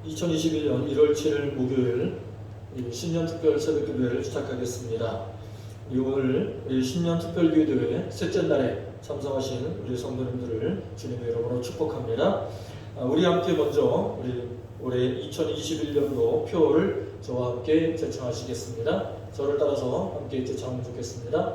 2021년 1월 7일 목요일 신년특별 새벽기도회를 시작하겠습니다. 오늘 우리 신년특별기도회 셋째 날에 참석하신 우리 성도님들을 주님의 이름으로 축복합니다. 우리 함께 먼저 우리 올해 2021년도 표를 저와 함께 제청하시겠습니다. 저를 따라서 함께 제청하면 좋겠습니다.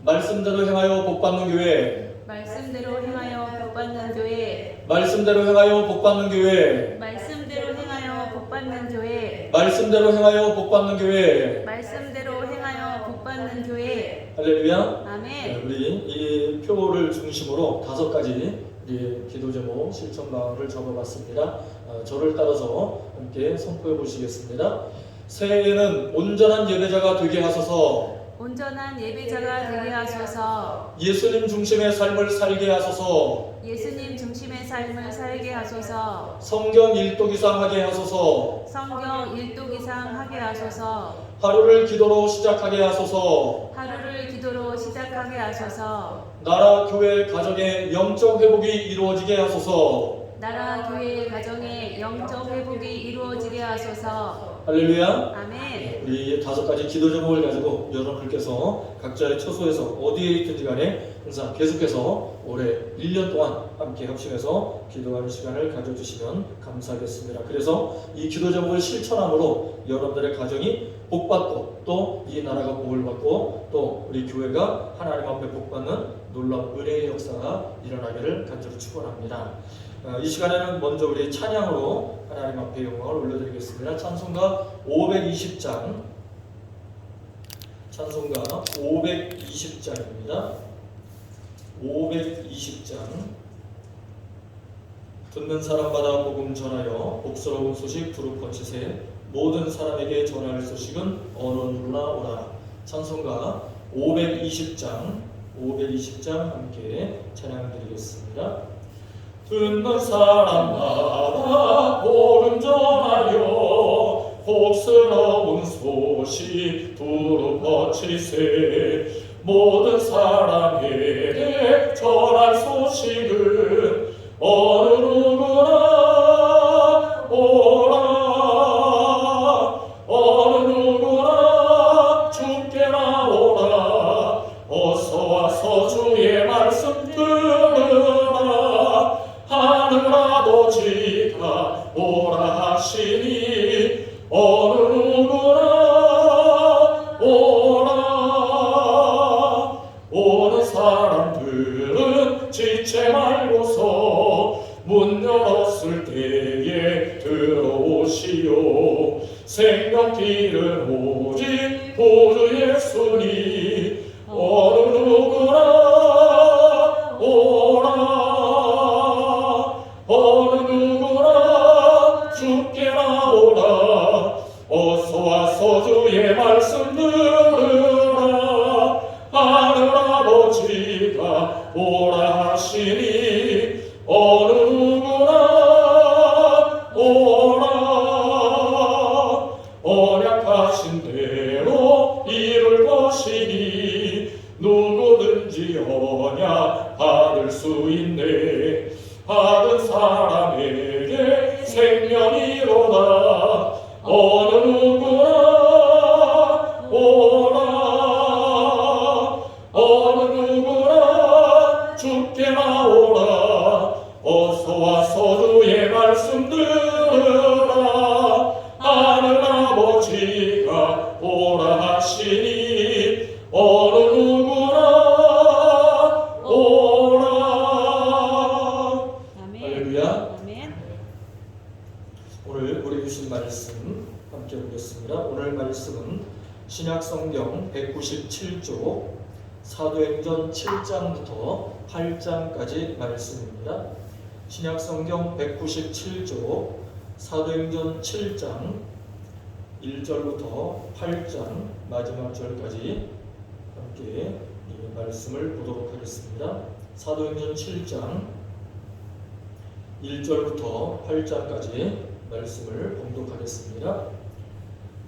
말씀대로 행하여 복받는 교회, 말씀대로 행하여 복받는 교회, 말씀대로 행하여 복받는 교회, 말씀대로 행하여 복받는 교회, 말씀대로 행하여 복받는 교회. 말씀대로 행하여 복받는 교회. 할렐루야. 아멘. 네, 우리 이 표를 중심으로 5가지 우리 기도 제목 실천 방안을 적어봤습니다. 저를 따라서 함께 선포해 보시겠습니다. 새해에는 온전한 예배자가 되게 하소서. 온전한 예배자가 되게 하소서. 예수님 중심의 삶을 살게 하소서. 예수님 중심의 삶을 살게 하소서. 성경 일독 이상 하게 하소서. 성경 일독 이상 하게 하소서. 하루를 기도로 시작하게 하소서. 하루를 기도로 시작하게 하소서. 나라, 교회, 가정의 영적 회복이 이루어지게 하소서. 나라, 교회, 가정의 영적 회복이 이루어지게 하소서. 할렐루야. 아멘. 우리 5가지 기도 제목을 가지고 여러분들께서 각자의 처소에서 어디에 있든지 간에 항상 계속해서 올해 1년 동안 함께 합심해서 기도하는 시간을 가져주시면 감사하겠습니다. 그래서 이 기도 제목을 실천함으로 여러분들의 가정이 복받고 또 이 나라가 복을 받고 또 우리 교회가 하나님 앞에 복받는 놀라운 은혜의 역사가 일어나기를 간절히 축원합니다. 이 시간에는 먼저 우리 찬양으로 하나님 앞에 영광을 올려드리겠습니다. 찬송가 520장, 찬송가 520장입니다. 520장. 듣는 사람마다 복음 전하여 복스러운 소식 두루 퍼치세. 모든 사람에게 전할 소식은 어느 누구나 오라. 찬송가 520장 함께 찬양드리겠습니다. 듣는 사람마다 복음 전하여 복스러운 소식 두루 퍼치세. 모든 사람에게 전할 소식은 어느 누구나 오라. 어느 누구나 주께 나오라. 어서 와서 주의 말씀 들으라. 하늘 아버지가 오라 하시니 어느 누구나 오라. 오는 사람들은 지체 말고서 문 열었을 때에 들어오시오. 생명길은 오직 보주 예수니 어느 누구나 오라. 어느 누구나 주께 나오라. 어서 와서 주의 말씀 들으라. 하늘 아버지가 오라 하시니 어느 누구나 오라. 언약하신 대로 이룰 것이니 누구든지 언약 받을 수 있네. 받은 사람에게 생명이로다. 어느 누구나 오라. 어느 누구나 주께 나오라. 어서 와서 주의 말씀 들으라. 하늘 아버지가 오라 하시니 어느 누구나 오라. 아멘. 할렐루야. 아멘. 오늘 우리 주신 말씀 함께 보겠습니다. 오늘 말씀은 신약성경 197조 사도행전 7장부터 8장까지 말씀입니다. 신약성경 197조 사도행전 7장 1절부터 8장 마지막 절까지 함께 이 말씀을 보도록 하겠습니다. 사도행전 7장 1절부터 8장까지 말씀을 봉독하겠습니다.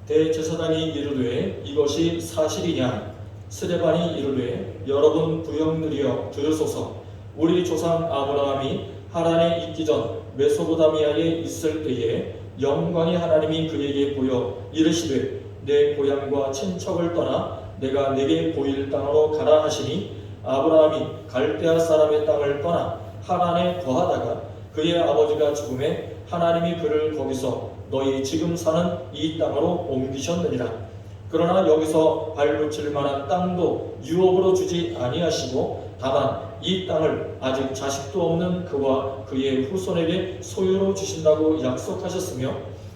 대제사장이 이르되 이것이 사실이냐? 스데반이 이르되 여러분 부형들이여 들으소서. 우리 조상 아브라함이 하란에 있기 전 메소포타미아에 있을 때에 영광의 하나님이 그에게 보여 이르시되 내 고향과 친척을 떠나 내가 내게 보일 땅으로 가라 하시니 아브라함이 갈대아 사람의 땅을 떠나 하란에 거하다가 그의 아버지가 죽음에 하나님이 그를 거기서 너희 지금 사는 이 땅으로 옮기셨느니라. 그러나 여기서 발붙일 만한 땅도 유업으로 주지 아니하시고 다만 이 땅을 아직 자식도 없는 그와 그의 후손에게 소유로 주신다고 약속하셨으며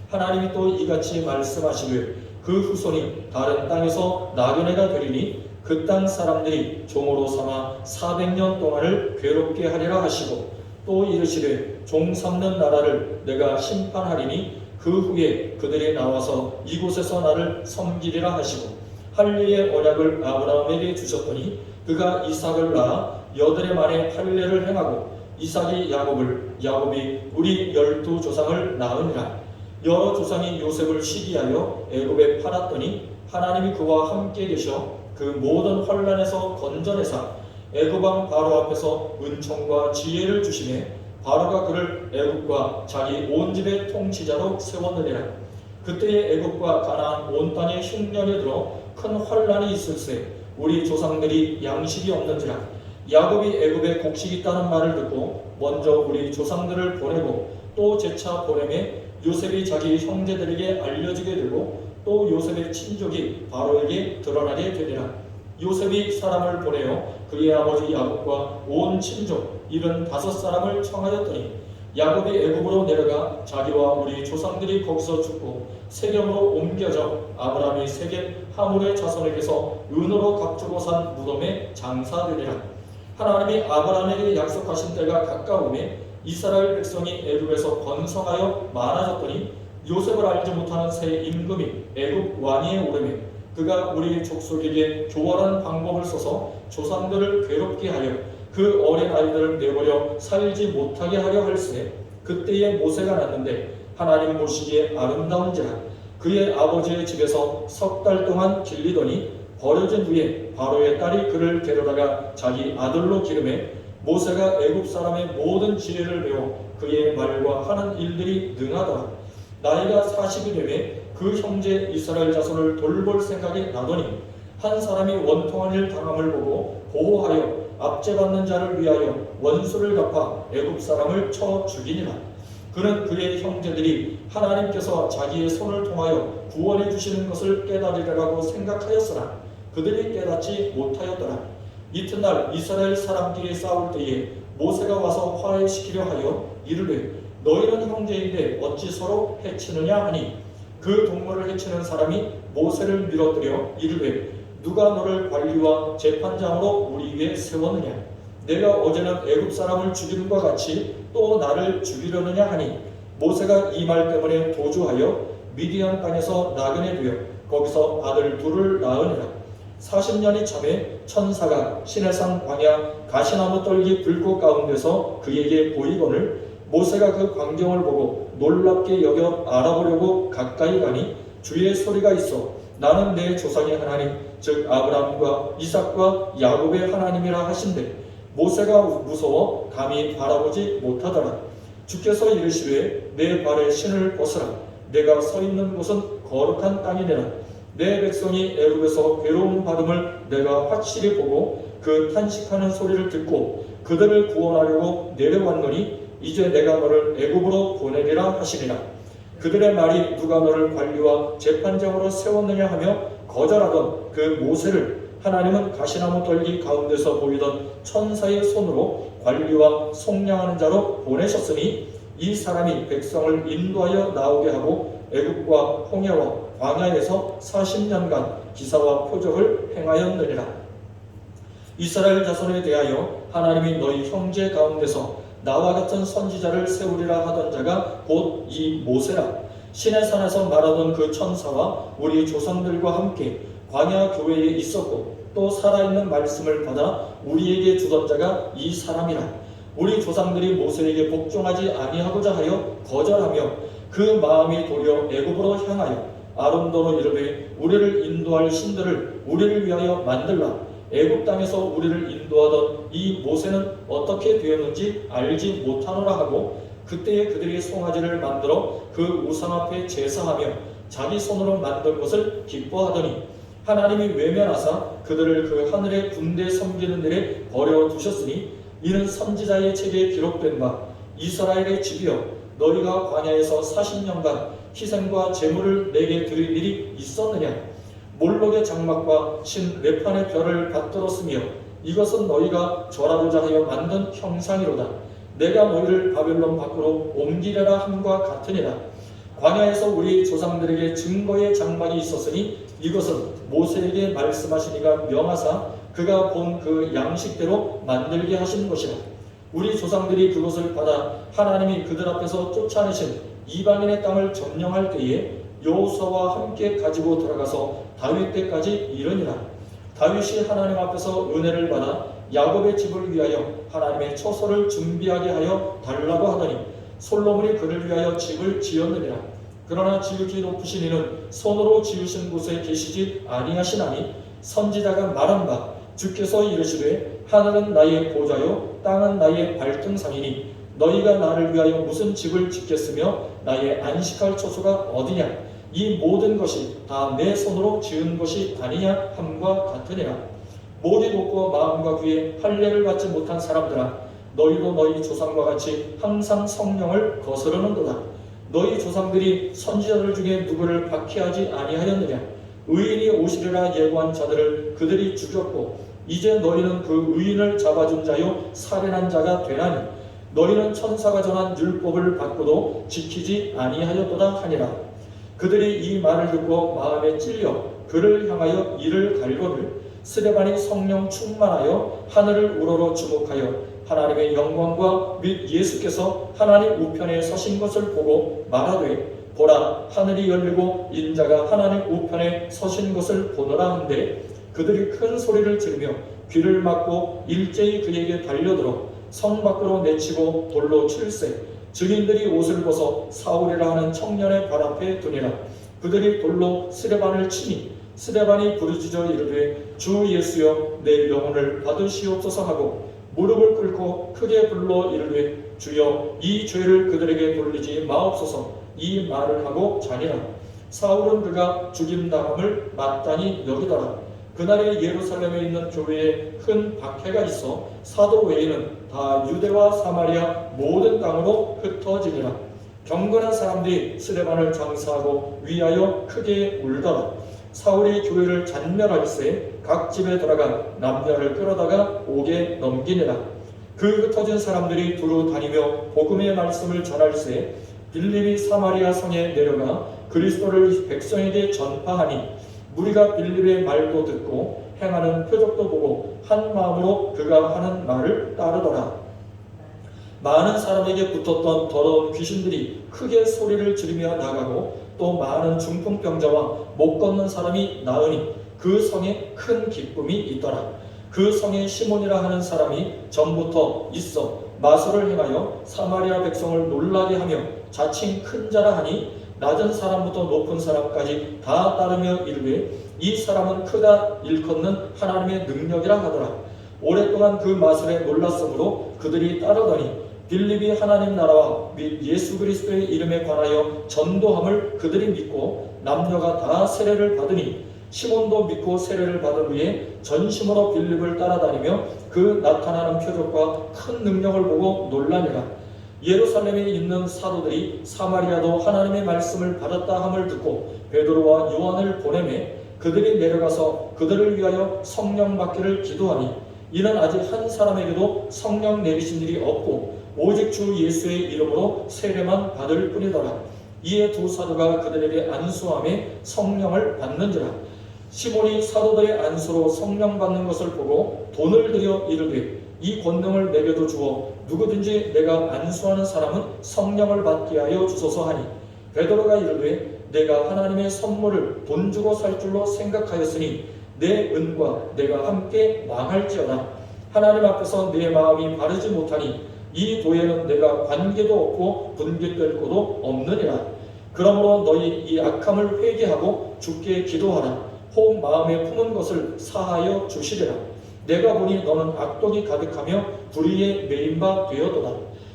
하나님이 또 이같이 말씀하시길 그 후손이 다른 땅에서 나그네가 되리니 그 땅 사람들이 종으로 삼아 400년 동안을 괴롭게 하리라 하시고 또 이르시되 종 삼는 나라를 내가 심판하리니 그 후에 그들이 나와서 이곳에서 나를 섬기리라 하시고 할례의 언약을 아브라함에게 주셨더니 그가 이삭을 낳아 8해 만에 할례를 행하고 이삭이 야곱을 야곱이 우리 12조상을 낳으니라. 여러 조상이 요셉을 시기하여 애굽에 팔았더니 하나님이 그와 함께 계셔 그 모든 환난에서 건져내사 애굽 왕 바로 앞에서 은총과 지혜를 주시매 바로가 그를 애굽과 자기 온 집의 통치자로 세웠느니라. 그때에 애굽과 가나안 온 땅에 흉년이 들어 큰 환난이 있을세 우리 조상들이 양식이 없는지라. 야곱이 애굽에 곡식이 있다는 말을 듣고 먼저 우리 조상들을 보내고 또 재차 보내매 요셉이 자기 형제들에게 알려지게 되고 또 요셉의 친족이 바로에게 드러나게 되니라. 요셉이 사람을 보내어 그의 아버지 야곱과 온 친족 75사람을 청하였더니 야곱이 애굽으로 내려가 자기와 우리 조상들이 거기서 죽고 세겜으로 옮겨져 아브라함이 세겜 하물의 자손에게서 은으로 값주고 산 무덤에 장사되니라. 하나님이 아브라함에게 약속하신 때가 가까우매 이스라엘 백성이 애굽에서 번성하여 많아졌더니 요셉을 알지 못하는 새 임금이 애굽 왕위에 오르매 그가 우리 족속에게 교활한 방법을 써서 조상들을 괴롭게 하여 그 어린 아이들을 내버려 살지 못하게 하려 할세 그때에 모세가 났는데 하나님 보시기에 아름다운지라. 그의 아버지의 집에서 3달 동안 길리더니 버려진 후에 바로의 딸이 그를 데려다가 자기 아들로 기르매 모세가 애굽 사람의 모든 지혜를 배워 그의 말과 하는 일들이 능하더라. 나이가 40이 되매 그 형제 이스라엘 자손을 돌볼 생각이 나더니 한 사람이 원통한 일 당함을 보고 보호하여 압제받는 자를 위하여 원수를 갚아 애굽 사람을 쳐 죽이니라. 그는 그의 형제들이 하나님께서 자기의 손을 통하여 구원해 주시는 것을 깨달으리라고 생각하였으나 그들이 깨닫지 못하였더라. 이튿날 이스라엘 사람끼리 싸울 때에 모세가 와서 화해시키려 하여 이르되 너희는 형제인데 어찌 서로 해치느냐 하니 그 동물을 해치는 사람이 모세를 밀어들여 이르되 누가 너를 관리와 재판장으로 우리 위에 세웠느냐. 내가 어제는 애굽 사람을 죽이는과 같이 또 나를 죽이려느냐 하니 모세가 이 말 때문에 도주하여 미디안 땅에서 나그네 되어 거기서 아들 둘을 낳으니라. 40년이 참에 천사가 시내산 광야 가시나무 떨기 불꽃 가운데서 그에게 보이거늘 모세가 그 광경을 보고 놀랍게 여겨 알아보려고 가까이 가니 주의 소리가 있어 나는 내 조상의 하나님 즉 아브라함과 이삭과 야곱의 하나님이라 하신대 모세가 무서워 감히 바라보지 못하더라. 주께서 이르시되 내 발에 신을 벗으라. 내가 서 있는 곳은 거룩한 땅이니라. 내 백성이 애굽에서 괴로움 받음을 내가 확실히 보고 그 탄식하는 소리를 듣고 그들을 구원하려고 내려왔노니 이제 내가 너를 애굽으로 보내리라 하시니라. 그들의 말이 누가 너를 관리와 재판장으로 세웠느냐 하며 거절하던 그 모세를 하나님은 가시나무 떨기 가운데서 보이던 천사의 손으로 관리와 속량하는 자로 보내셨으니 이 사람이 백성을 인도하여 나오게 하고 애굽과 홍해와 광야에서 40년간 기사와 표적을 행하였느니라. 이스라엘 자손에 대하여 하나님이 너희 형제 가운데서 나와 같은 선지자를 세우리라 하던 자가 곧 이 모세라. 시내산에서 말하던 그 천사와 우리 조상들과 함께 광야 교회에 있었고 또 살아있는 말씀을 받아 우리에게 주던 자가 이 사람이라. 우리 조상들이 모세에게 복종하지 아니하고자 하여 거절하며 그 마음이 도리어 애굽으로 향하여 아론더로 이르되 우리를 인도할 신들을 우리를 위하여 만들라. 애굽 땅에서 우리를 인도하던 이 모세는 어떻게 되었는지 알지 못하노라 하고 그때에 그들이 송아지를 만들어 그 우상 앞에 제사하며 자기 손으로 만든 것을 기뻐하더니 하나님이 외면하사 그들을 그 하늘의 군대 섬기는 일에 버려두셨으니 이는 선지자의 책에 기록된 바 이스라엘의 집이여 너희가 광야에서 40년간 희생과 제물을 내게 드릴 일이 있었느냐. 몰록의 장막과 신 레판의 별을 받들었으며 이것은 너희가 절하고자 하여 만든 형상이로다. 내가 너희를 바벨론 밖으로 옮기려라 함과 같으니라. 광야에서 우리 조상들에게 증거의 장막이 있었으니 이것은 모세에게 말씀하시니가 명하사 그가 본 그 양식대로 만들게 하신 것이라. 우리 조상들이 그것을 받아 하나님이 그들 앞에서 쫓아내신 이방인의 땅을 점령할 때에 여호수아와 함께 가지고 들어가서 다윗 때까지 이르니라. 다윗이 하나님 앞에서 은혜를 받아 야곱의 집을 위하여 하나님의 처소를 준비하게 하여 달라고 하더니 솔로몬이 그를 위하여 집을 지었느니라. 그러나 지극히 높으신 이는 손으로 지으신 곳에 계시지 아니하시나니 선지자가 말한 바 주께서 이르시되 하늘은 나의 보좌요 땅은 나의 발등상이니 너희가 나를 위하여 무슨 집을 짓겠으며 나의 안식할 처소가 어디냐. 이 모든 것이 다 내 손으로 지은 것이 아니냐 함과 같으니라. 목이 높고 마음과 귀에 할례를 받지 못한 사람들아 너희도 너희 조상과 같이 항상 성령을 거스르는도다. 너희 조상들이 선지자들 중에 누구를 박해하지 아니하였느냐. 의인이 오시리라 예고한 자들을 그들이 죽였고 이제 너희는 그 의인을 잡아준 자요 살인한 자가 되나니 너희는 천사가 전한 율법을 받고도 지키지 아니하였도다 하니라. 그들이 이 말을 듣고 마음에 찔려 그를 향하여 이를 갈거늘 스데반이 성령 충만하여 하늘을 우러러 주목하여 하나님의 영광과 및 예수께서 하나님 우편에 서신 것을 보고 말하되 보라 하늘이 열리고 인자가 하나님 우편에 서신 것을 보노라 한데 그들이 큰 소리를 지르며 귀를 막고 일제히 그에게 달려들어 성 밖으로 내치고 돌로 칠세 증인들이 옷을 벗어 사울이라 하는 청년의 발 앞에 두니라. 그들이 돌로 스데반을 치니 스데반이 부르짖어 이르되 주 예수여 내 영혼을 받으시옵소서 하고 무릎을 꿇고 크게 불러 이르되 주여 이 죄를 그들에게 돌리지 마옵소서 이 말을 하고 자니라. 사울은 그가 죽임당함을 마땅히 여기더라. 그날에 예루살렘에 있는 교회에 큰 박해가 있어 사도 외에는 다 유대와 사마리아 모든 땅으로 흩어지니라. 경건한 사람들이 스데반을 장사하고 위하여 크게 울더라. 사울이 교회를 잔멸할세 각 집에 들어가 남녀를 끌어다가 옥에 넘기니라. 그 흩어진 사람들이 두루 다니며 복음의 말씀을 전할세 빌립이 사마리아 성에 내려가 그리스도를 백성에게 전파하니 무리가 빌립의 말도 듣고 행하는 표적도 보고 한 마음으로 그가 하는 말을 따르더라. 많은 사람에게 붙었던 더러운 귀신들이 크게 소리를 지르며 나가고 또 많은 중풍병자와 못 걷는 사람이 나으니 그 성에 큰 기쁨이 있더라. 그 성에 시몬이라 하는 사람이 전부터 있어 마술을 행하여 사마리아 백성을 놀라게 하며 자칭 큰 자라 하니 낮은 사람부터 높은 사람까지 다 따르며 이르되 이 사람은 크다 일컫는 하나님의 능력이라 하더라. 오랫동안 그 마술에 놀랐으므로 그들이 따르더니 빌립이 하나님 나라와 및 예수 그리스도의 이름에 관하여 전도함을 그들이 믿고 남녀가 다 세례를 받으니 시몬도 믿고 세례를 받은 후에 전심으로 빌립을 따라다니며 그 나타나는 표적과 큰 능력을 보고 놀라니라. 예루살렘에 있는 사도들이 사마리아도 하나님의 말씀을 받았다 함을 듣고 베드로와 요한을 보내매 그들이 내려가서 그들을 위하여 성령 받기를 기도하니 이는 아직 한 사람에게도 성령 내리신 일이 없고 오직 주 예수의 이름으로 세례만 받을 뿐이더라. 이에 두 사도가 그들에게 안수함에 성령을 받는지라. 시몬이 사도들의 안수로 성령 받는 것을 보고 돈을 들여 이르되 이 권능을 내게도 주어 누구든지 내가 안수하는 사람은 성령을 받게 하여 주소서 하니 베드로가 이르되 내가 하나님의 선물을 돈 주고 살 줄로 생각하였으니 내 은과 내가 함께 망할지어다. 하나님 앞에서 내 마음이 바르지 못하니 이 도에는 내가 관계도 없고 분깃될 곳도 없느니라. 그러므로 너희 이 악함을 회개하고 주께 기도하라. 혹 마음에 품은 것을 사하여 주시리라. 내가 보니 너는 악독이 가득하며 불의에 매인 바 되었도다.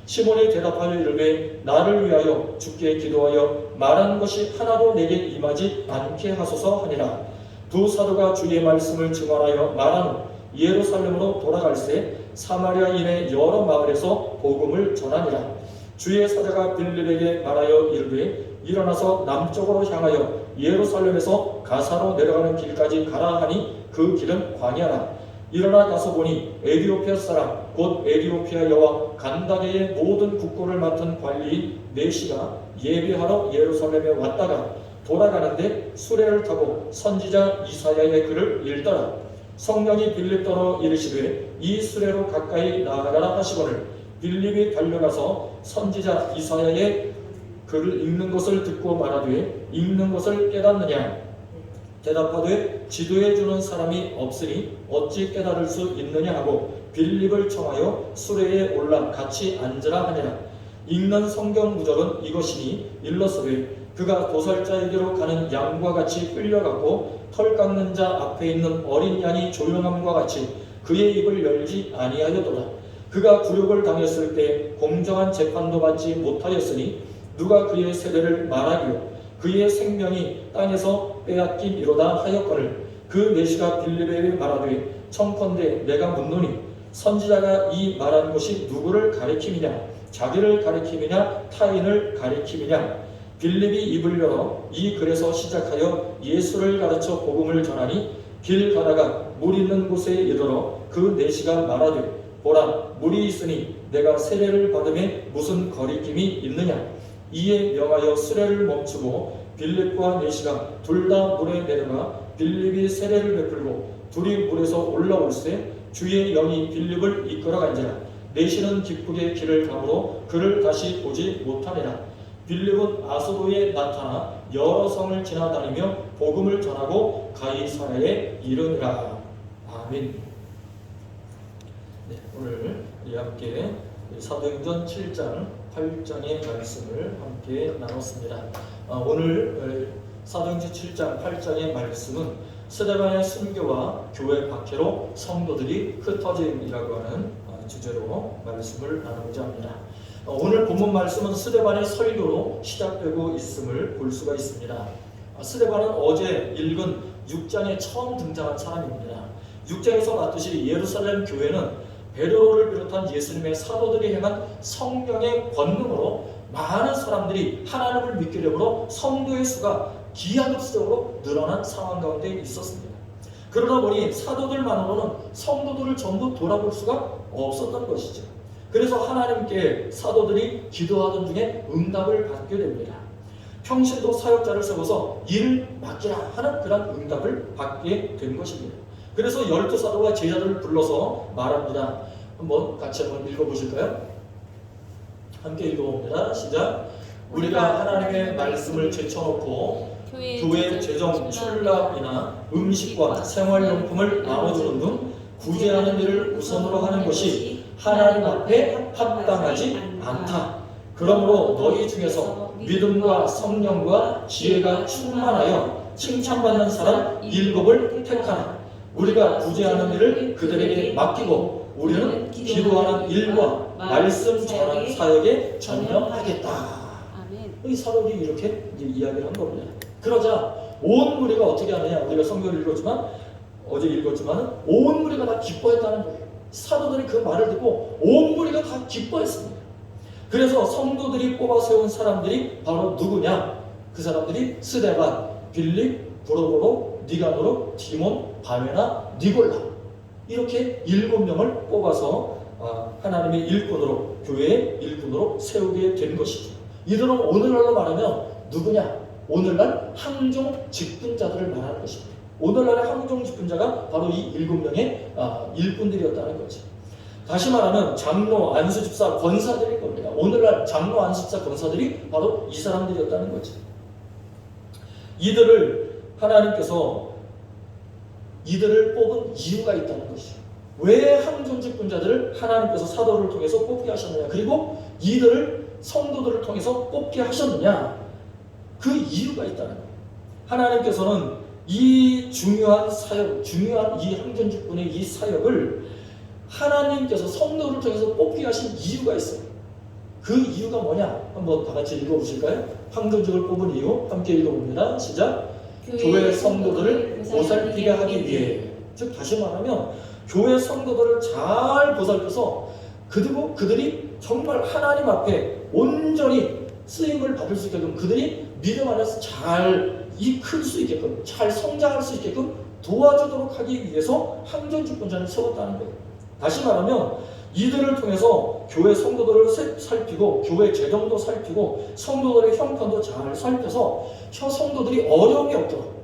시몬이 대답하여 이르되 나를 위하여 주께 기도하여 말한 것이 하나도 내게 임하지 않게 하소서 하니라. 두 사도가 주의 말씀을 증언하여 말한 후 예루살렘으로 돌아갈새 사마리아인의 여러 마을에서 복음을 전하니라. 주의 사자가 빌립에게 말하여 이르되 일어나서 남쪽으로 향하여 예루살렘에서 가사로 내려가는 길까지 가라 하니 그 길은 광야라. 일어나 가서 보니 에디오피아 사람 곧 에디오피아 여와 간다게의 모든 국고를 맡은 관리인 네시가 예배하러 예루살렘에 왔다가 돌아가는데 수레를 타고 선지자 이사야의 글을 읽더라. 성령이 빌립더러 이르시되 이 수레로 가까이 나아가라 하시거늘 빌립이 달려가서 선지자 이사야의 글을 읽는 것을 듣고 말하되 읽는 것을 깨닫느냐. 대답하되 지도해 주는 사람이 없으니 어찌 깨달을 수 있느냐 하고 빌립을 청하여 수레에 올라 같이 앉으라 하니라. 읽는 성경 구절은 이것이니 일러서되 그가 도살자에게로 가는 양과 같이 끌려갔고 털 깎는 자 앞에 있는 어린 양이 조용함과 같이 그의 입을 열지 아니하였도다. 그가 굴욕을 당했을 때 공정한 재판도 받지 못하였으니 누가 그의 세례를 말하기요 그의 생명이 땅에서 빼앗기미로다 하였거늘 그 내시가 빌립에게 말하되 청컨대 내가 묻노니 선지자가 이 말한 것이 누구를 가리킴이냐 자기를 가리킴이냐 타인을 가리킴이냐. 빌립이 입을 열어 이 글에서 시작하여 예수를 가르쳐 복음을 전하니 길 가다가 물 있는 곳에 이르러 그 내시가 말하되 보라 물이 있으니 내가 세례를 받음에 무슨 거리낌이 있느냐. 이에 명하여 수레를 멈추고 빌립과 네시가 둘 다 물에 내려가 빌립이 세례를 베풀고 둘이 물에서 올라올세 주의 영이 빌립을 이끌어간지라. 네시는 기쁘게 길을 가므로 그를 다시 보지 못하니라. 빌립은 아소도에 나타나 여러 성을 지나다니며 복음을 전하고 가이사랴에 이르니라. 아멘. 네, 오늘 우리 함께 사도행전 7장 8장의 말씀을 함께 나눴습니다. 오늘 사도행전 7장 8장의 말씀은 스데반의 순교와 교회 박해로 성도들이 흩어짐이라고 하는 주제로 말씀을 나누고자 합니다. 오늘 본문 말씀은 스데반의 설교로 시작되고 있음을 볼 수가 있습니다. 스데반은 어제 읽은 6장에 처음 등장한 사람입니다. 6장에서 봤듯이 예루살렘 교회는 베드로를 비롯한 예수님의 사도들이 행한 성령의 권능으로 많은 사람들이 하나님을 믿게 되므로 성도의 수가 기하급수적으로 늘어난 상황 가운데 있었습니다. 그러다 보니 사도들만으로는 성도들을 전부 돌아볼 수가 없었던 것이죠. 그래서 하나님께 사도들이 기도하던 중에 응답을 받게 됩니다. 평신도 사역자를 세워서 일을 맡기라 하는 그런 응답을 받게 된 것입니다. 그래서 12사도가 제자들을 불러서 말합니다. 같이 한번 읽어보실까요? 함께 읽어봅니다. 시작. 우리가 하나님의 말씀을 제쳐놓고 교회 재정 출납이나 음식과 생활용품을 나눠주는 등 구제하는 일을 우선으로 하는 것이 하나님 앞에 합당하지 않다. 그러므로 너희 중에서 믿음과 성령과 지혜가 충만하여 칭찬받는 사람 7을 택하라. 우리가 구제하는 일을 그들에게 맡기고 우리는 기도하는 일과 말씀 전하는 사역에 전념하겠다. 이 사도들이 이렇게 이야기를 한 겁니다. 그러자 온 무리가 어떻게 하느냐. 우리가 성경을 읽었지만 어제 읽었지만 온 무리가 다 기뻐했다는 거예요. 사도들이 그 말을 듣고 온 무리가 다 기뻐했습니다. 그래서 성도들이 뽑아 세운 사람들이 바로 누구냐. 그 사람들이 스데반, 빌립, 브로고로, 니가노로, 디몬, 바메나, 니골라 이렇게 7명을 뽑아서 하나님의 일꾼으로 교회의 일꾼으로 세우게 된 것이죠. 이들은 오늘날로 말하면 누구냐? 오늘날 항종 직분자들을 말하는 것입니다. 오늘날의 항종 직분자가 바로 이 7명의 일꾼들이었다는 거죠. 다시 말하면 장로, 안수집사, 권사들일 겁니다. 오늘날 장로, 안수집사, 권사들이 바로 이 사람들이었다는 거죠. 하나님께서 이들을 뽑은 이유가 있다는 것이죠. 왜 항종 직분자들을 하나님께서 사도를 통해서 뽑게 하셨느냐, 그리고 이들을 성도들을 통해서 뽑게 하셨느냐, 그 이유가 있다는 거예요. 하나님께서는 이 중요한 사역, 중요한 이 항종 직분의 이 사역을 하나님께서 성도를 통해서 뽑게 하신 이유가 있어요. 그 이유가 뭐냐? 한번 다 같이 읽어보실까요? 황금죽을 뽑은 이유 함께 읽어봅니다. 시작. 교회 성도들을 보살피게 하기 위해. 즉 다시 말하면 교회 성도들을 잘 보살펴서 그리고 그들이 정말 하나님 앞에 온전히 쓰임을 받을 수 있게끔, 그들이 믿음 안에서 잘 클 수 있게끔, 잘 성장할 수 있게끔 도와주도록 하기 위해서 항전주권자를 세웠다는 거예요. 다시 말하면 이들을 통해서 교회 성도들을 살피고 교회 재정도 살피고 성도들의 형편도 잘 살펴서 성도들이 어려움이 없도록,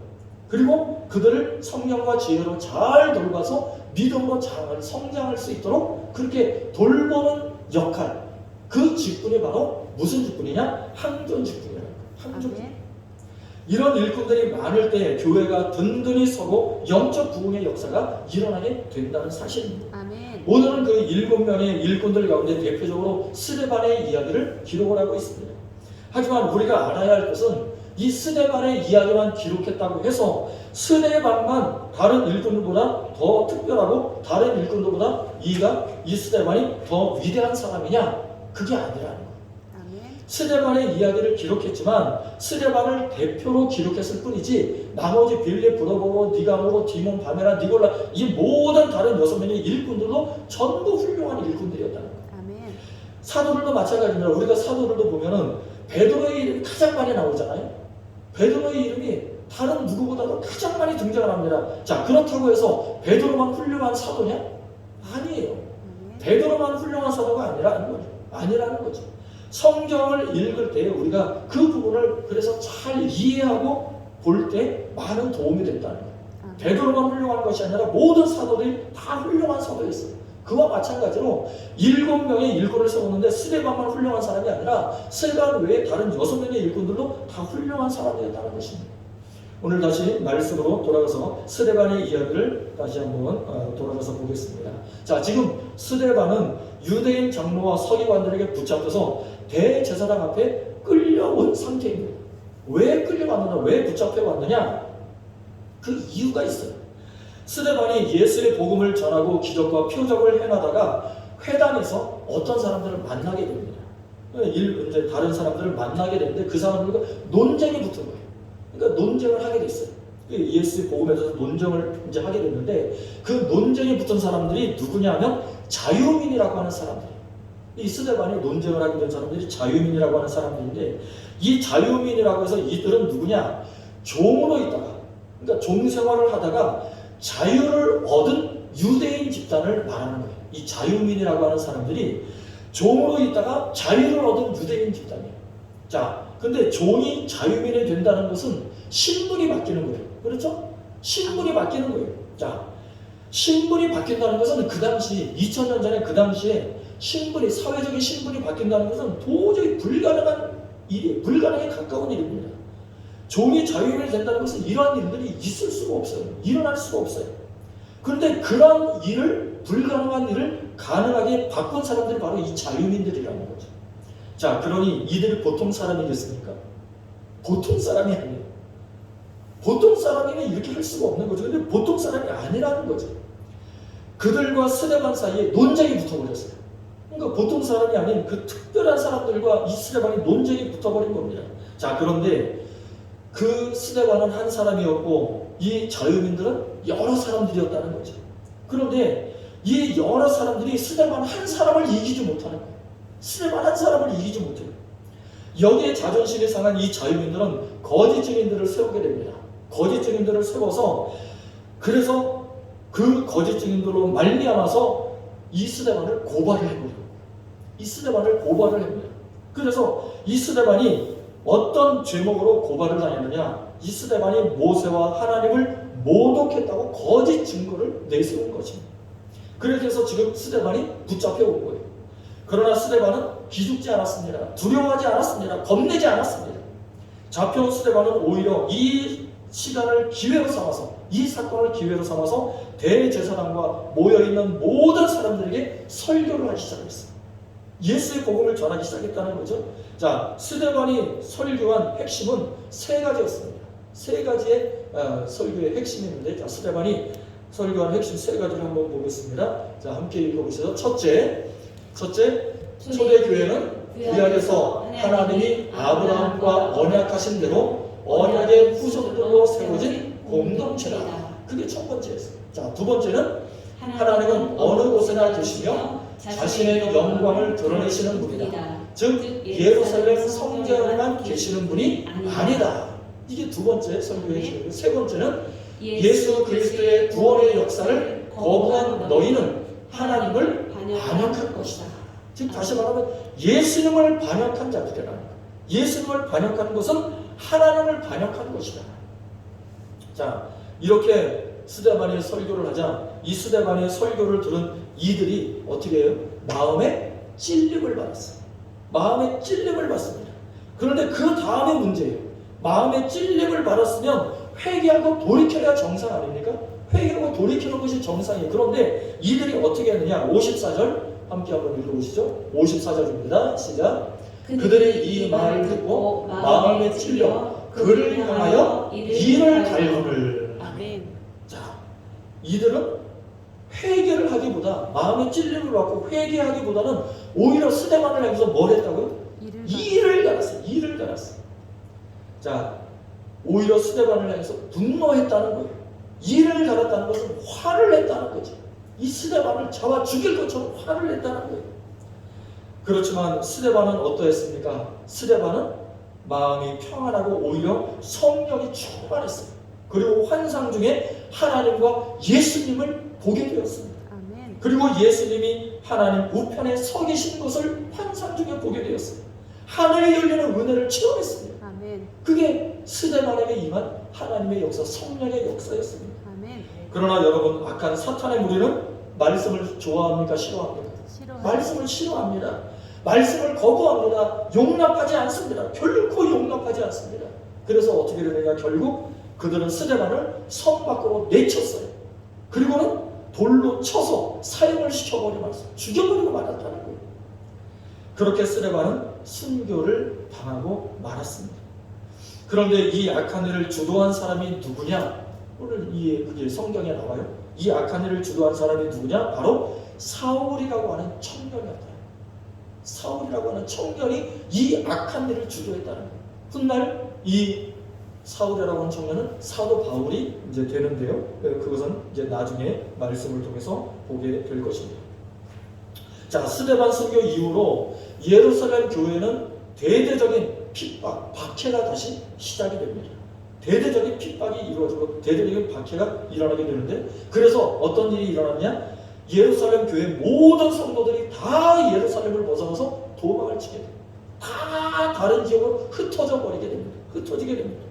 그리고 그들을 성령과 지혜로 잘 돌봐서 믿음으로 잘 성장할 수 있도록 그렇게 돌보는 역할, 그 직분이 바로 무슨 직분이냐? 항전 직분이라는 거예요. 항전 직분. 이런 일꾼들이 많을 때 교회가 든든히 서고 영적 부흥의 역사가 일어나게 된다는 사실입니다. 아멘. 오늘은 그 7명의 일꾼들 가운데 대표적으로 스데반의 이야기를 기록을 하고 있습니다. 하지만 우리가 알아야 할 것은 이 스데반의 이야기만 기록했다고 해서 스데반만 다른 일꾼들보다 더 특별하고 다른 일꾼들보다 이 스데반이 더 위대한 사람이냐? 그게 아니라는 거예요. 스데반의 이야기를 기록했지만 스데반을 대표로 기록했을 뿐이지 나머지 빌립, 브로보로, 니가모로, 디몬, 바메라, 니골라 이 모든 다른 6명의 일꾼들도 전부 훌륭한 일꾼들이었다는 거예요. 아멘. 사도들도 마찬가지입니다. 우리가 사도들도 보면은 베드로의 이름이 가장 많이 나오잖아요. 베드로의 이름이 다른 누구보다도 가장 많이 등장을 합니다. 자, 그렇다고 해서 베드로만 훌륭한 사도냐? 아니에요. 베드로만 훌륭한 사도가 아니라는 거죠. 성경을 읽을 때 우리가 그 부분을 그래서 잘 이해하고 볼 때 많은 도움이 됐다는 거예요. 베드로만 훌륭한 것이 아니라 모든 사도들이 다 훌륭한 사도였어요. 그와 마찬가지로 7명의 일꾼을 세웠는데 스데반만 훌륭한 사람이 아니라 스데반 외에 다른 6명의 일꾼들도 다 훌륭한 사람이었다는 것입니다. 오늘 다시 말씀으로 돌아가서 스데반의 이야기를 다시 한번 돌아가서 보겠습니다. 자, 지금 스데반은 유대인 장로와 서기관들에게 붙잡혀서 대제사장 앞에 끌려온 상태입니다. 왜 끌려왔느냐? 왜 붙잡혀왔느냐? 그 이유가 있어요. 스데반이 예수의 복음을 전하고 기적과 표적을 행하다가 회당에서 어떤 사람들을 만나게 됩니다. 이제 다른 사람들을 만나게 되는데 그 사람들과 논쟁이 붙은 거예요. 그러니까 논쟁을 하게 됐어요. 예수의 복음에 대해서 논쟁을 이제 하게 됐는데 그 논쟁이 붙은 사람들이 누구냐면 자유민이라고 하는 사람들. 이 스데반이 논쟁을 하게 된 사람들이 자유민이라고 하는 사람들인데 이 자유민이라고 해서 이들은 누구냐? 종으로 있다가, 그러니까 종 생활을 하다가 자유를 얻은 유대인 집단을 말하는 거예요. 이 자유민이라고 하는 사람들이 종으로 있다가 자유를 얻은 유대인 집단이에요. 자, 근데 종이 자유민이 된다는 것은 신분이 바뀌는 거예요. 그렇죠? 신분이 바뀌는 거예요. 자, 신분이 바뀐다는 것은 그 당시 2000년 전에 그 당시에 사회적인 신분이 바뀐다는 것은 도저히 불가능한 일이에요. 불가능에 가까운 일입니다. 종이 자유민이 된다는 것은 이러한 일들이 있을 수가 없어요. 일어날 수가 없어요. 그런데 그런 불가능한 일을 가능하게 바꾼 사람들이 바로 이 자유민들이라는 거죠. 자, 그러니 이들이 보통 사람이겠습니까? 보통 사람이 아니에요. 보통 사람이면 이렇게 할 수가 없는 거죠. 근데 보통 사람이 아니라는 거죠. 그들과 스데반 사이에 논쟁이 붙어버렸어요. 그러니까 보통 사람이 아닌 그 특별한 사람들과 이 스데반이 논쟁이 붙어버린 겁니다. 자, 그런데 그 스데반은 한 사람이었고 이 자유민들은 여러 사람들이었다는 거죠. 그런데 이 여러 사람들이 스데반 한 사람을 이기지 못하는 거예요. 스데반 한 사람을 이기지 못해요. 여기에 자존심이 상한 이 자유민들은 거짓 증인들을 세우게 됩니다. 거짓 증인들을 세워서 그래서 그 거짓 증인들로 말미암아서 이 스데반을 고발을 해버려요. 이 스데반을 고발을 합니다. 그래서 이 스데반이 어떤 죄목으로 고발을 당했느냐? 이 스데반이 모세와 하나님을 모독했다고 거짓 증거를 내세운 것입니다. 그래서 지금 스데반이 붙잡혀 온 거예요. 그러나 스데반은 기죽지 않았습니다. 두려워하지 않았습니다. 겁내지 않았습니다. 잡혀온 스데반은 오히려 이 시간을 기회로 삼아서, 이 사건을 기회로 삼아서 대제사장과 모여있는 모든 사람들에게 설교를 하기 시작했어요. 예수의 복음을 전하기 시작했다는 거죠. 자, 스데반이 설교한 핵심은 3가지였습니다. 3가지의 설교의 핵심이 있는데, 자, 스데반이 설교한 핵심 3가지를 한번 보겠습니다. 자, 함께 읽어보세요. 첫째, 초대교회는 구약에서 하나님이 아브라함과 언약하신 대로 언약의 후손들로 세워진 공동체다. 그게 첫 번째였어요. 자, 두 번째는 하나님은 어느 곳에나 계시며 자신의 영광을 드러내시는 분이다. 즉 예루살렘 성전에만 계시는 분이 아니다. 이게 두 번째 설교의 기회고, 세 번째는 예수 그리스도의 구원의 역사를 거부한 너희는 하나님을 반역할 것이다. 즉 다시 말하면 예수님을 반역한 자들이라는 거예요. 예수님을 반역하는 것은 하나님을 반역한 것이다. 자, 이렇게 스데반이 설교를 하자 이 스데반의 설교를 들은 이들이 어떻게 해요? 마음에 찔림을 받았어요. 마음에 찔림을 받습니다. 그런데 그 다음에 문제예요. 마음에 찔림을 받았으면 회개하고 돌이켜야 정상 아닙니까? 회개하고 돌이키는 것이 정상이에요. 그런데 이들이 어떻게 했느냐? 54절 함께 한번 읽어보시죠. 54절입니다. 시작. 그들이 이 말을 듣고 마음에 찔려 그를 향하여 이를 갈구를. 아멘. 자, 이들은 회개를 하기보다 마음에 찔림을 받고 회개하기보다는 오히려 스데반을 향해서 뭘 했다고요? 이를 갈았어요. 이를 갈았어요. 자, 오히려 스데반을 향해서 분노했다는 거예요. 이를 갈았다는 것은 화를 냈다는 거죠. 이 스데반을 잡아 죽일 것처럼 화를 냈다는 거예요. 그렇지만 스데반은 어떠했습니까? 스데반은 마음이 평안하고 오히려 성령이 충만했어요. 그리고 환상 중에 하나님과 예수님을 보게 되었습니다. 아멘. 그리고 예수님이 하나님 우편에 서 계신 것을 환상 중에 보게 되었어요. 하늘이 열리는 은혜를 체험했습니다. 아멘. 그게 스데반에게 임한 하나님의 역사, 성령의 역사였습니다. 아멘. 그러나 여러분, 악한 사탄의 무리는 말씀을 좋아합니까? 싫어합니까? 싫어요. 말씀을 싫어합니다. 말씀을 거부합니다. 용납하지 않습니다. 결코 용납하지 않습니다. 그래서 어떻게 되느냐? 결국 그들은 스데반을 성 밖으로 내쳤어요. 그리고는 돌로 쳐서 사형을 시켜버리고 말았어요. 죽여버리고 말았다는 거예요. 그렇게 스데반은 순교를 당하고 말았습니다. 그런데 이 악한 일을 주도한 사람이 누구냐? 오늘 그게 성경에 나와요. 이 악한 일을 주도한 사람이 누구냐? 바로 사울이라고 하는 청년이었다. 사울이라고 하는 청년이 이 악한 일을 주도했다는 거예요. 훗날 이 사울이라고 하는 청년은 사도 바울이 이제 되는데요. 그것은 이제 나중에 말씀을 통해서 보게 될 것입니다. 자, 스데반 순교 이후로 예루살렘 교회는 대대적인 핍박, 박해가 다시 시작이 됩니다. 대대적인 핍박이 이루어지고 대대적인 박해가 일어나게 되는데, 그래서 어떤 일이 일어났냐? 예루살렘 교회 모든 성도들이 다 예루살렘을 벗어나서 도망을 치게 됩니다. 다 다른 지역으로 흩어져 버리게 됩니다. 흩어지게 됩니다.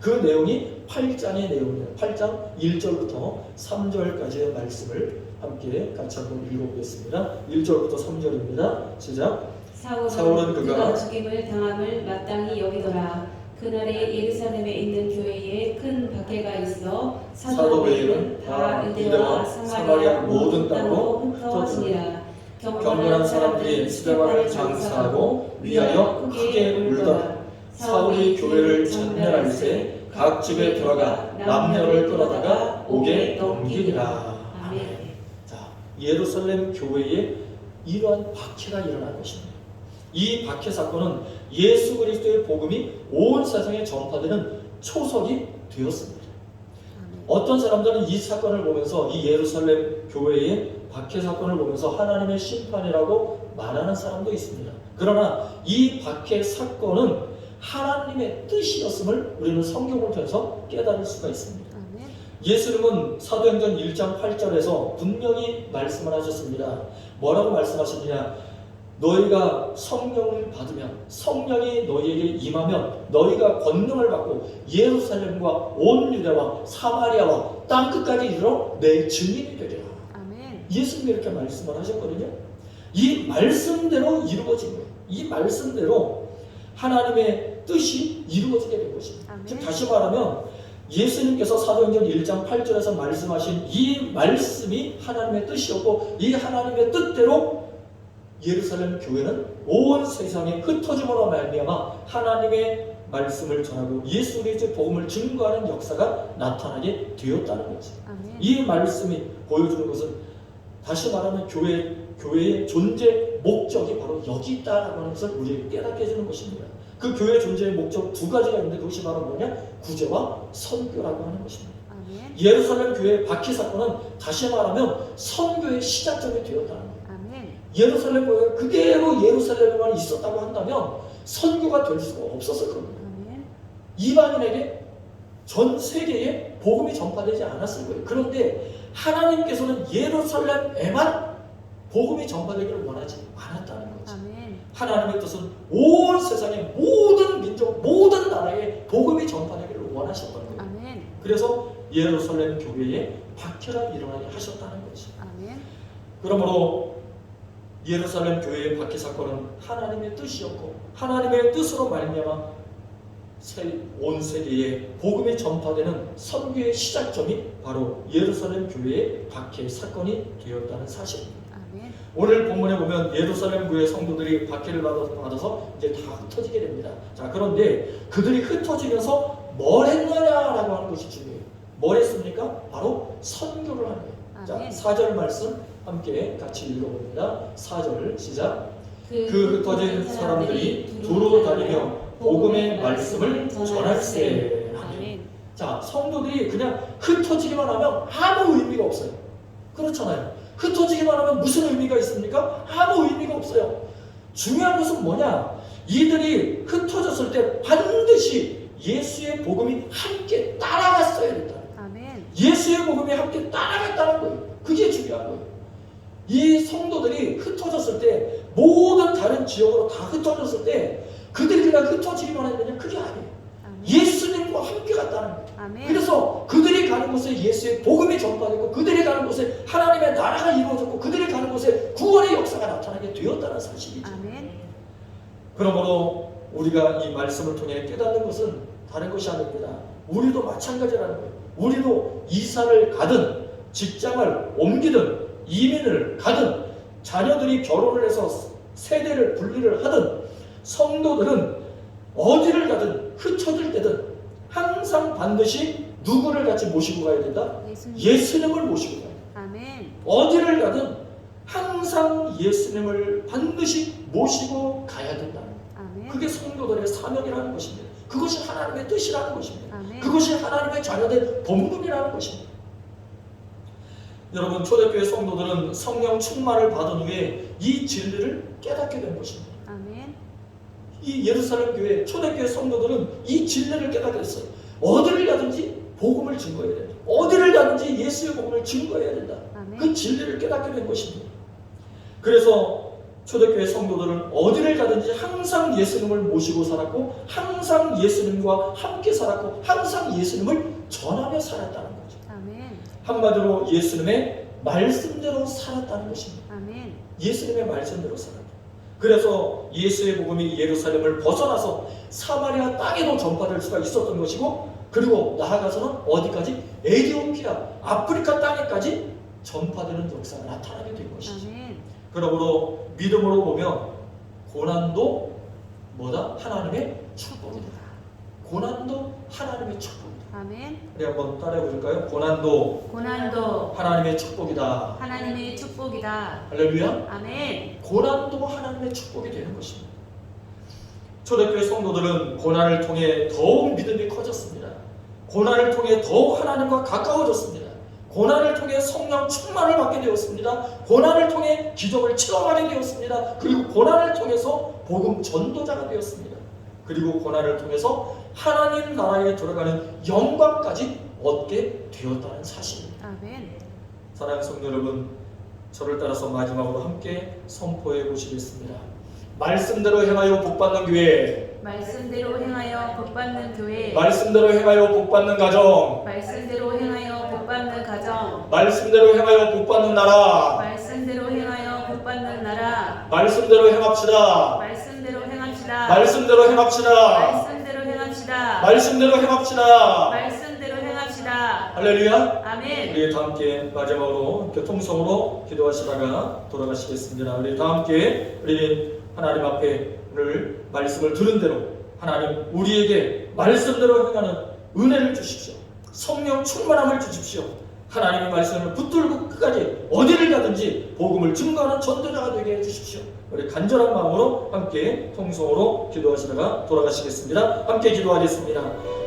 그 내용이 8장의 내용입니다. 8장 1절부터 3절까지의 말씀을 함께 같이 한번 읽어보겠습니다. 1절부터 3절입니다. 시작. 사울은 그가 죽임을 당함을 마땅히 여기더라. 그날에 예루살렘에 있는 교회에 큰 박해가 있어 사도 베일은 다 유대와 사마리아 모든 땅으로 흩어지니라. 경건한 사람들이 스데반을 장사하고 위하여 크게 울더라. 사울이 교회를 전멸할 때 각 집에 들어가 남녀를 끌어다가 옥에 넘기니라. 아멘. 자, 예루살렘 교회에 이러한 박해가 일어난 것입니다. 이 박해 사건은 예수 그리스도의 복음이 온 세상에 전파되는 초석이 되었습니다. 어떤 사람들은 이 사건을 보면서, 이 예루살렘 교회의 박해 사건을 보면서 하나님의 심판이라고 말하는 사람도 있습니다. 그러나 이 박해 사건은 하나님의 뜻이었음을 우리는 성경을 통해서 깨달을 수가 있습니다. 예수님은 사도행전 1장 8절에서 분명히 말씀을 하셨습니다. 뭐라고 말씀하셨느냐? 너희가 성령을 받으면, 성령이 너희에게 임하면 너희가 권능을 받고 예루살렘과 온 유대와 사마리아와 땅끝까지 이르러 내 증인이 되리라. 아멘. 예수님이 이렇게 말씀을 하셨거든요. 이 말씀대로 이루어진 거예요. 이 말씀대로 하나님의 뜻이 이루어지게 된 것입니다. 즉 다시 말하면 예수님께서 사도행전 1장 8절에서 말씀하신 이 말씀이 하나님의 뜻이었고, 이 하나님의 뜻대로 예루살렘 교회는 온 세상에 흩어짐으로 말미암아 하나님의 말씀을 전하고 예수 그리스도의 복음을 증거하는 역사가 나타나게 되었다는 거지. 이 말씀이 보여주는 것은 다시 말하면 교회의 존재 목적이 바로 여기 있다라고 하는 것을 우리에게 깨닫게 해주는 것입니다. 그 교회 존재의 목적 두 가지가 있는데 그것이 바로 뭐냐? 구제와 선교라고 하는 것입니다. 아멘. 예루살렘 교회의 박해 사건은 다시 말하면 선교의 시작점이 되었다는 거예요. 아멘. 예루살렘 교회가 그대로 예루살렘에만 있었다고 한다면 선교가 될 수가 없었을 겁니다. 아멘. 이방인에게 전 세계에 복음이 전파되지 않았을 거예요. 그런데 하나님께서는 예루살렘에만 복음이 전파되기를 원하지 않았다는 거죠. 아멘. 하나님의 뜻은 온 세상의 모든 민족, 모든 나라에 복음이 전파되기를 원하셨던 거예요. 아멘. 그래서 예루살렘 교회에 박해가 일어나게 하셨다는 거죠. 아멘. 그러므로 예루살렘 교회의 박해 사건은 하나님의 뜻이었고 하나님의 뜻으로 말미암아 온 세계에 복음이 전파되는 선교의 시작점이 바로 예루살렘 교회의 박해 사건이 되었다는 사실입니다. 아멘. 오늘 본문에 보면 예루살렘 교회 성도들이 박해를 받아서 이제 다 흩어지게 됩니다. 자, 그런데 그들이 흩어지면서 뭘 했느냐라고 하는 것이 중요해요. 뭘 했습니까? 바로 선교를 하는 거예요. 자, 아멘. 4절 말씀 함께 같이 읽어봅니다. 4절 시작. 그 흩어진 사람들이 두루 다니며 복음의 말씀을 전할세. 아멘. 자, 성도들이 그냥 흩어지기만 하면 아무 의미가 없어요. 그렇잖아요. 흩어지기만 하면 무슨 의미가 있습니까? 아무 의미가 없어요. 중요한 것은 뭐냐? 이들이 흩어졌을 때 반드시 예수의 복음이 함께 따라갔어야 된다. 아멘. 예수의 복음이 함께 따라갔다는 거예요. 그게 중요한 거예요. 이 성도들이 흩어졌을 때 모든 다른 지역으로 다 흩어졌을 때 그들이 그냥 흩어지기만 했느냐? 그게 아니에요. 아멘. 예수님과 함께 갔다는 거예요. 아멘. 그래서 그들이 가는 곳에 예수의 복음이 전파되고 그들이 가는 곳에 하나님의 나라가 이루어졌고 그들이 가는 곳에 구원의 역사가 나타나게 되었다는 사실이죠. 아멘. 그러므로 우리가 이 말씀을 통해 깨닫는 것은 다른 것이 아닙니다. 우리도 마찬가지라는 거예요. 우리도 이사를 가든 직장을 옮기든 이민을 가든 자녀들이 결혼을 해서 세대를 분리를 하든 성도들은 어디를 가든 흩어질 때든 항상 반드시 누구를 같이 모시고 가야 된다? 예수님을 모시고 가야 된다. 아멘. 어디를 가든 항상 예수님을 반드시 모시고 가야 된다. 아멘. 그게 성도들의 사명이라는 것입니다. 그것이 하나님의 뜻이라는 것입니다. 아멘. 그것이 하나님의 자녀된 본분이라는 것입니다. 여러분, 초대교회 성도들은 성령 충만을 받은 후에 이 진리를 깨닫게 된 것입니다. 아멘. 이 예루살렘 교회, 초대교회 성도들은 이 진리를 깨닫게 됐어요. 어디를 가든지 복음을 증거해야 된다. 어디를 가든지 예수의 복음을 증거해야 된다. 아멘. 그 진리를 깨닫게 된 것입니다. 그래서 초대교회 성도들은 어디를 가든지 항상 예수님을 모시고 살았고 항상 예수님과 함께 살았고 항상 예수님을 전하며 살았다는 거죠. 아멘. 한마디로 예수님의 말씀대로 살았다는 것입니다. 아멘. 예수님의 말씀대로 살았다. 그래서 예수의 복음이 예루살렘을 벗어나서 사마리아 땅에도 전파될 수가 있었던 것이고 그리고 나아가서는 어디까지? 에티오피아, 아프리카 땅에까지 전파되는 역사가 나타나게 된 것이죠. 아멘. 그러므로 믿음으로 보면 고난도 뭐다? 하나님의 축복이다. 고난도 하나님의 축복이다. 아멘. 우리 한번 따라해 볼까요? 고난도 고난도 하나님의 축복이다. 하나님의 축복이다. 할렐루야. 아멘. 고난도 하나님의 축복이 되는 것입니다. 초대교회 성도들은 고난을 통해 더욱 믿음이 커졌습니다. 고난을 통해 더욱 하나님과 가까워졌습니다. 고난을 통해 성령 충만을 받게 되었습니다. 고난을 통해 기적을 체험하게 되었습니다. 그리고 고난을 통해서 복음 전도자가 되었습니다. 그리고 고난을 통해서 하나님 나라에 들어가는 영광까지 얻게 되었다는 사실입니다. 아멘. 사랑하는 성도 여러분, 저를 따라서 마지막으로 함께 선포해 보시겠습니다. 말씀대로 행하여 복받는 교회, 말씀대로 행하여 복받는 교회, 말씀대로 행하여 복받는 가정, 말씀대로 행하여 복받는 가정, 말씀대로 행하여 복받는 나라, 말씀대로 행하여 복받는 나라, 말씀대로 행합시다. 말씀대로 행합시다. 말씀대로 행합시다. 말씀대로 행합시다. 말씀대로 행합시다. 말씀대로 행합시다. 할렐루야. 아멘. 우리 다 함께 마지막으로 교통성으로 기도하시다가 돌아가시겠습니다. 우리 다 함께 우리 하나님 앞에 오늘 말씀을 들은 대로 하나님 우리에게 말씀대로 행하는 은혜를 주십시오. 성령 충만함을 주십시오. 하나님의 말씀을 붙들고 끝까지 어디를 가든지 복음을 증거하는 전도자가 되게 해주십시오. 우리 간절한 마음으로 함께 통성으로 기도하시다가 돌아가시겠습니다. 함께 기도하겠습니다.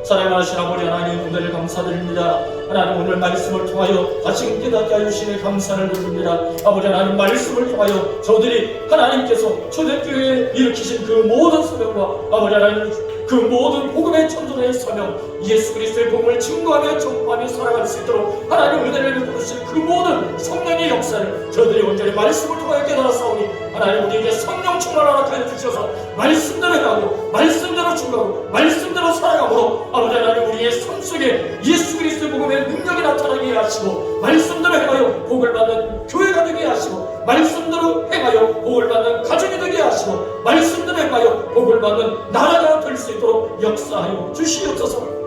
사랑하신 아버지 하나님, 은혜를 감사드립니다. 하나님, 오늘 말씀을 통하여 다시금 깨닫게 해주시니 감사를 드립니다. 아버지 하나님, 말씀을 통하여 저들이 하나님께서 초대교회에 일으키신 그 모든 사명과 아버지 하나님 그 모든 복음의 천존의 사명, 예수 그리스도의 복음을 증거하며 전파하며 살아갈 수 있도록 하나님 은혜를 베푸신 그 모든 성령의 역사를 저들이 온전히 말씀을 통하여 깨달았사오니 하나님 우리에게 성령 충만을 허락하여 주셔서 말씀대로 행하고 말씀대로 증거하고 말씀대로 살아가므로 아버지 하나님 우리의 삶 속에 예수 그리스도의 복음의 능력이 나타나게 하시고 말씀대로 행하여 복을 받는 교회가 되게 하시고 말씀대로 행하여 복을 받는 가정이 되게 하시고 말씀대로 행하여 복을 받는 나라가 될 수 있도록 역사하여 주시옵소서.